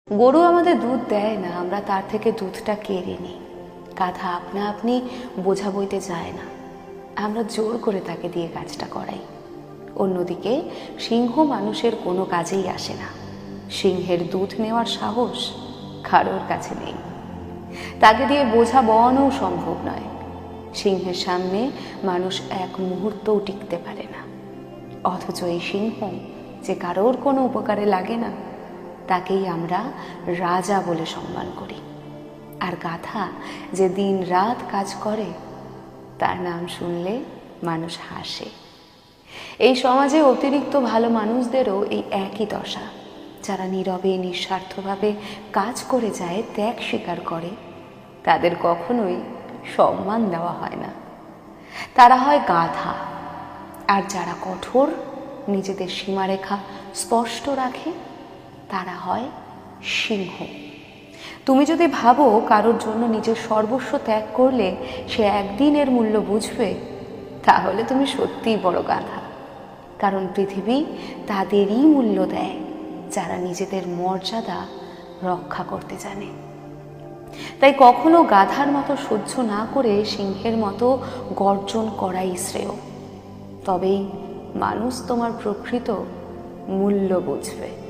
গরু আমাদের দুধ দেয় না, আমরা তার থেকে দুধটা কেড়ে নিই। গাধা আপনা আপনি বোঝা বইতে যায় না, আমরা জোর করে তাকে দিয়ে কাজটা করাই। অন্যদিকে সিংহ মানুষের কোনো কাজেই আসে না। সিংহের দুধ নেওয়ার সাহস কারোর কাছে নেই, তাকে দিয়ে বোঝা বওয়ানোও সম্ভব নয়। সিংহের সামনে মানুষ এক মুহূর্তও টিকতে পারে না। অথচ এই সিংহ যে কারোর কোনো উপকারে লাগে না, তাকেই আমরা রাজা বলে সম্মান করি। আর গাধা যে দিন রাত কাজ করে, তার নাম শুনলে মানুষ হাসে। এই সমাজে অতিরিক্ত ভালো মানুষদেরও এই একই দশা। যারা নীরবে নিঃস্বার্থভাবে কাজ করে যায়, ত্যাগ স্বীকার করে, তাদের কখনোই সম্মান দেওয়া হয় না। তারা হয় গাধা। আর যারা কঠোর, নিজেদের সীমারেখা স্পষ্ট রাখে, তারা হয় সিংহ। তুমি যদি ভাবো কারোর জন্য নিজের সর্বস্ব ত্যাগ করলে সে একদিন এর মূল্য বুঝবে, তাহলে তুমি সত্যিই বড় গাধা। কারণ পৃথিবী তাদেরই মূল্য দেয় যারা নিজেদের মর্যাদা রক্ষা করতে জানে। তাই কখনো গাধার মতো সহ্য না করে সিংহের মতো গর্জন করাই শ্রেয়। তবেই মানুষ তোমার প্রকৃত মূল্য বুঝবে।